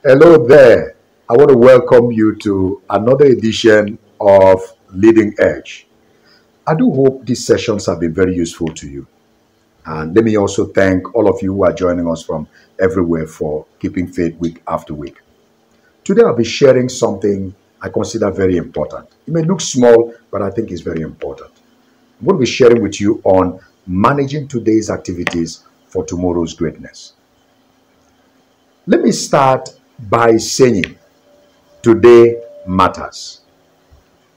Hello there. I want to welcome you to another edition of Leading Edge. I do hope these sessions have been very useful to you. And let me also thank all of you who are joining us from everywhere for keeping faith week after week. Today I'll be sharing something I consider very important. It may look small, but I think it's very important. I'm going to be sharing with you on managing today's activities for tomorrow's greatness. Let me start by saying today matters.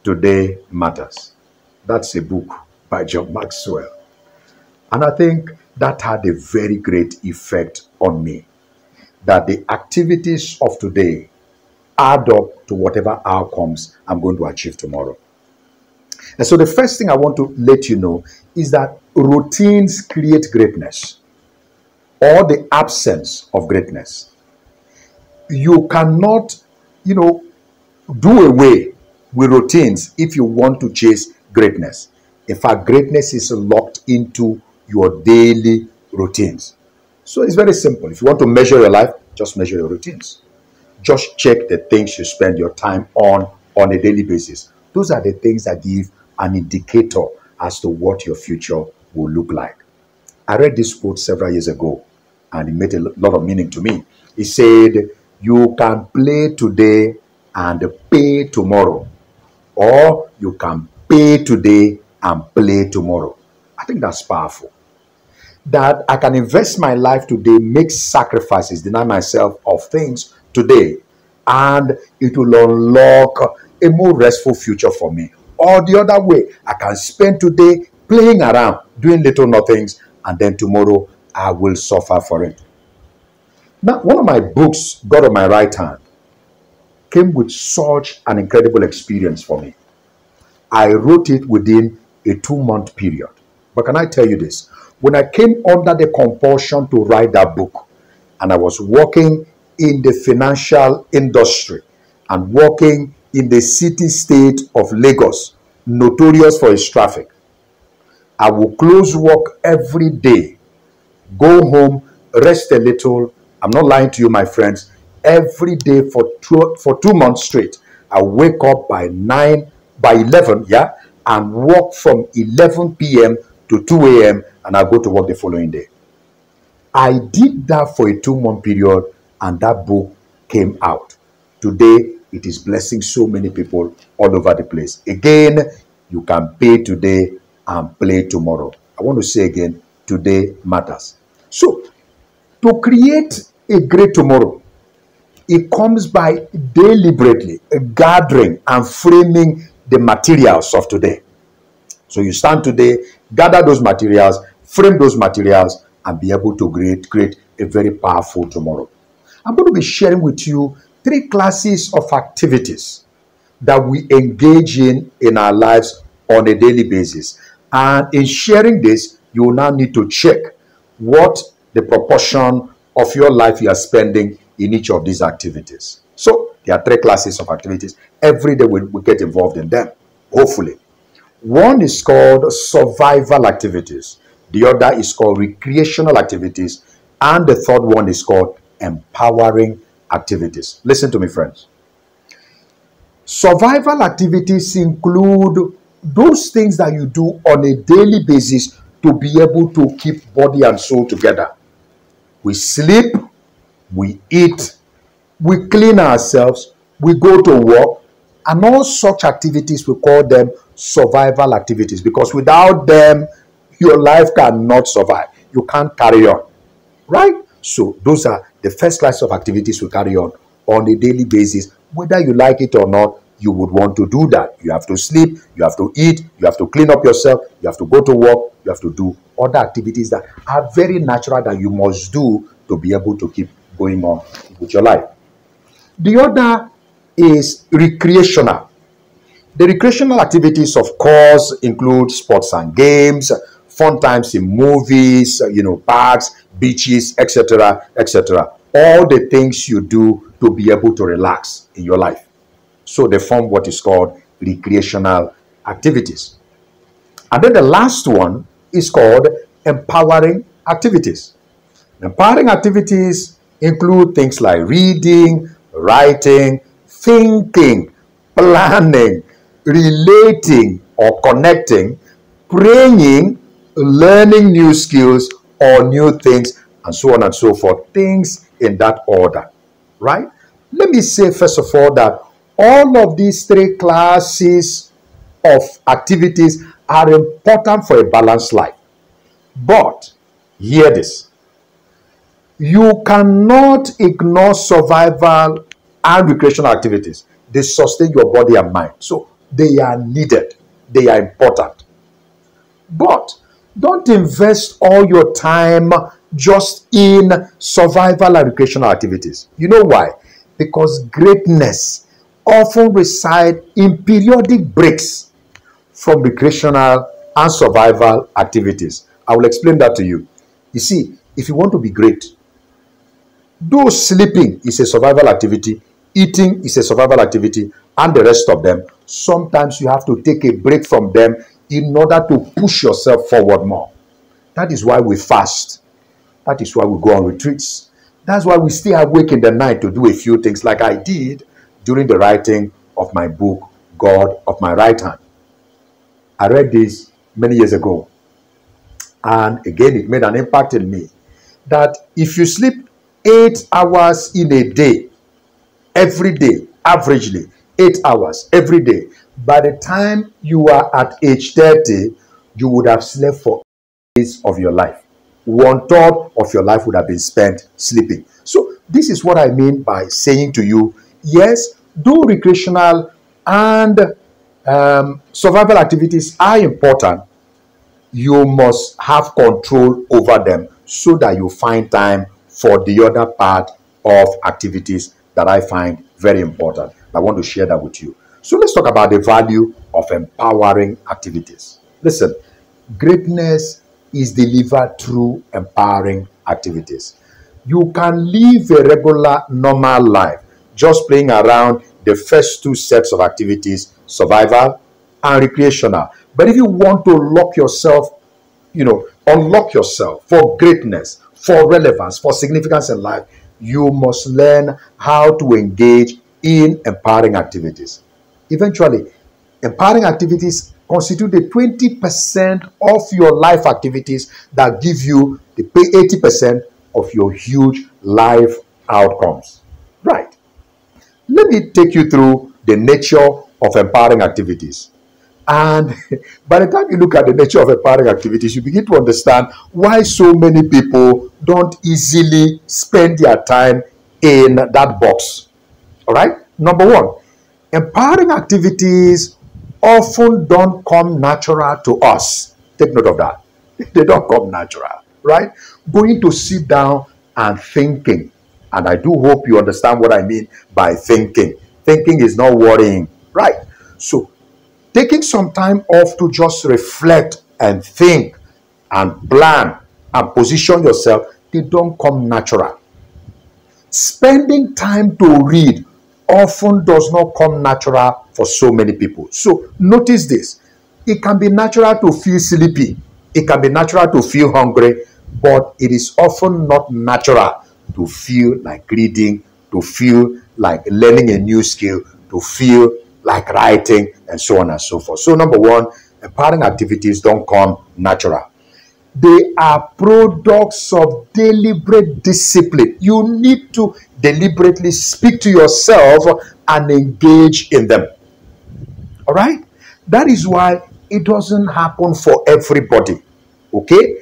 Today matters. That's a book by John Maxwell. And I think that had a very great effect on me. That the activities of today add up to whatever outcomes I'm going to achieve tomorrow. And so the first thing I want to let you know is that routines create greatness or the absence of greatness. You cannot, do away with routines if you want to chase greatness. In fact, greatness is locked into your daily routines. So it's very simple. If you want to measure your life, just measure your routines. Just check the things you spend your time on a daily basis. Those are the things that give an indicator as to what your future will look like. I read this quote several years ago, and it made a lot of meaning to me. It said, you can play today and pay tomorrow, or you can pay today and play tomorrow. I think that's powerful. That I can invest my life today, make sacrifices, deny myself of things today, and it will unlock a more restful future for me. Or the other way, I can spend today playing around, doing little nothings, and then tomorrow I will suffer for it. Now, one of my books, God on My Right Hand, came with such an incredible experience for me. I wrote it within a 2-month period. But can I tell you this? When I came under the compulsion to write that book, and I was working in the financial industry and working in the city-state of Lagos, notorious for its traffic, I will close work every day, go home, rest a little. I'm not lying to you, my friends. Every day for 2 months straight, I wake up by 11, and work from 11 p.m. to 2 a.m. and I go to work the following day. I did that for a 2-month period, and that book came out. Today, it is blessing so many people all over the place. Again, you can pay today and play tomorrow. I want to say again, today matters. So, to create a great tomorrow, it comes by deliberately gathering and framing the materials of today. So you stand today, gather those materials, frame those materials, and be able to create a very powerful tomorrow. I'm going to be sharing with you 3 classes of activities that we engage in our lives on a daily basis. And in sharing this, you will now need to check what the proportion of your life you are spending in each of these activities. So there are 3 classes of activities. Every day we get involved in them, hopefully. One is called survival activities. The other is called recreational activities. And the third one is called empowering activities. Listen to me, friends. Survival activities include those things that you do on a daily basis to be able to keep body and soul together. We sleep, we eat, we clean ourselves, we go to work, and all such activities, we call them survival activities, because without them, your life cannot survive. You can't carry on, right? So those are the first class of activities we carry on a daily basis. Whether you like it or not, you would want to do that. You have to sleep, you have to eat, you have to clean up yourself, you have to go to work, you have to do other activities that are very natural that you must do to be able to keep going on with your life. The other is recreational. The recreational activities, of course, include sports and games, fun times in movies, parks, beaches, etc., etc. All the things you do to be able to relax in your life. So they form what is called recreational activities. And then the last one is called empowering activities. Empowering activities include things like reading, writing, thinking, planning, relating or connecting, praying, learning new skills or new things, and so on and so forth. Things in that order, right? Let me say, first of all, that all of these three classes of activities are important for a balanced life. But hear this: you cannot ignore survival and recreational activities. They sustain your body and mind. So they are needed. They are important. But don't invest all your time just in survival and recreational activities. You know why? Because greatness often resides in periodic breaks from recreational and survival activities. I will explain that to you. You see, if you want to be great, though sleeping is a survival activity, eating is a survival activity, and the rest of them, sometimes you have to take a break from them in order to push yourself forward more. That is why we fast. That is why we go on retreats. That's why we stay awake in the night to do a few things, like I did during the writing of my book, God of My Right Hand. I read this many years ago, and again it made an impact in me, that if you sleep 8 hours in a day, every day, averagely 8 hours every day, by the time you are at age 30, you would have slept for days of your life. 1/3 of your life would have been spent sleeping. So this is what I mean by saying to you, yes, though recreational and survival activities are important, you must have control over them so that you find time for the other part of activities that I find very important. I want to share that with you. So let's talk about the value of empowering activities. Listen, greatness is delivered through empowering activities. You can live a regular, normal life just playing around the first two sets of activities, survival and recreational. But if you want to unlock yourself for greatness, for relevance, for significance in life, you must learn how to engage in empowering activities. Eventually, empowering activities constitute the 20% of your life activities that give you the 80% of your huge life outcomes. Right. Let me take you through the nature of empowering activities. And by the time you look at the nature of empowering activities, you begin to understand why so many people don't easily spend their time in that box. All right? Number one, empowering activities often don't come natural to us. Take note of that. They don't come natural, right? Going to sit down and thinking. And I do hope you understand what I mean by thinking. Thinking is not worrying, right? So taking some time off to just reflect and think and plan and position yourself, they don't come natural. Spending time to read often does not come natural for so many people. So notice this. It can be natural to feel sleepy. It can be natural to feel hungry, but it is often not natural to feel like reading, to feel like learning a new skill, to feel like writing, and so on and so forth. So number one, empowering activities don't come natural. They are products of deliberate discipline. You need to deliberately speak to yourself and engage in them. All right? That is why it doesn't happen for everybody. Okay?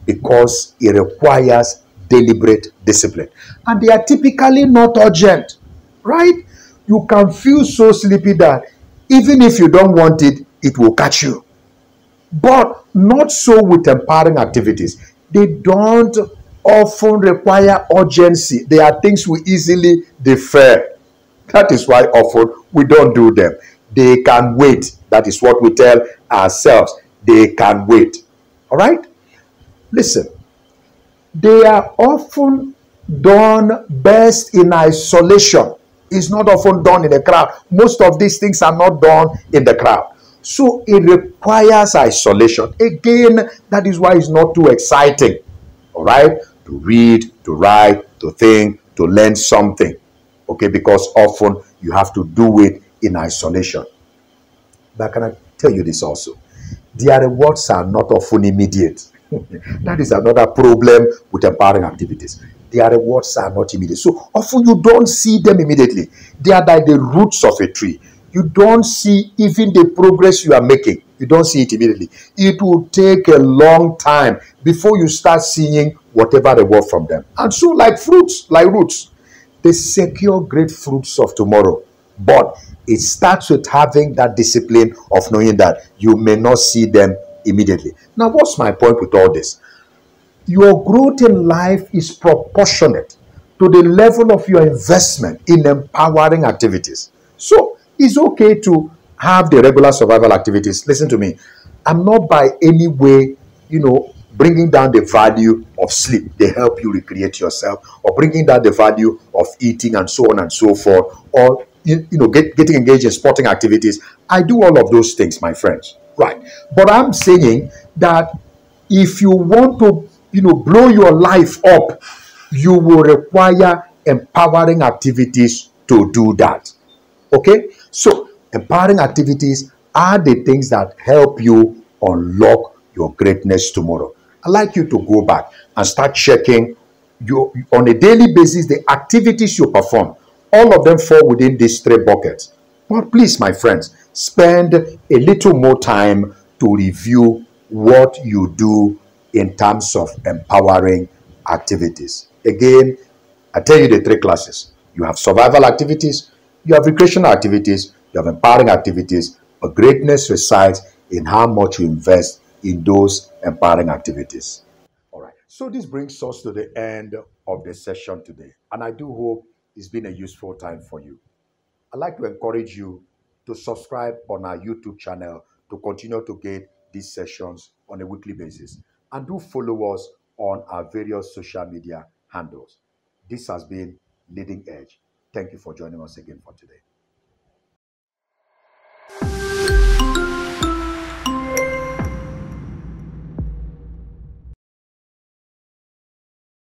Because it requires deliberate discipline. And they are typically not urgent. Right? You can feel so sleepy that even if you don't want it, it will catch you. But not so with empowering activities. They don't often require urgency. They are things we easily defer. That is why often we don't do them. They can wait. That is what we tell ourselves. They can wait. All right? Listen. They are often done best in isolation. It's not often done in a crowd. Most of these things are not done in the crowd. So it requires isolation. Again, that is why it's not too exciting. All right? To read, to write, to think, to learn something. okay, because often you have to do it in isolation. But can I tell you this also? Their rewards are not often immediate. That is another problem with empowering activities. Their rewards are not immediate. So often you don't see them immediately. They are like the roots of a tree. You don't see even the progress you are making. You don't see it immediately. It will take a long time before you start seeing whatever reward from them. And so, like fruits, like roots, they secure great fruits of tomorrow. But it starts with having that discipline of knowing that you may not see them immediately. Now, what's my point with all this? Your growth in life is proportionate to the level of your investment in empowering activities. So it's okay to have the regular survival activities. Listen to me. I'm not by any way, bringing down the value of sleep. They help you recreate yourself, or bringing down the value of eating and so on and so forth, or getting engaged in sporting activities. I do all of those things, my friends. Right. But I'm saying that if you want to blow your life up, you will require empowering activities to do that. Okay, so empowering activities are the things that help you unlock your greatness tomorrow. I'd like you to go back and start checking you on a daily basis the activities you perform. All of them fall within these three buckets. But please, my friends, spend a little more time to review what you do in terms of empowering activities. Again, I tell you the three classes. You have survival activities, you have recreational activities, you have empowering activities. But greatness resides in how much you invest in those empowering activities. All right. So this brings us to the end of the session today. And I do hope it's been a useful time for you. I'd like to encourage you to subscribe on our YouTube channel to continue to get these sessions on a weekly basis. And do follow us on our various social media handles. This has been Leading Edge. Thank you for joining us again for today.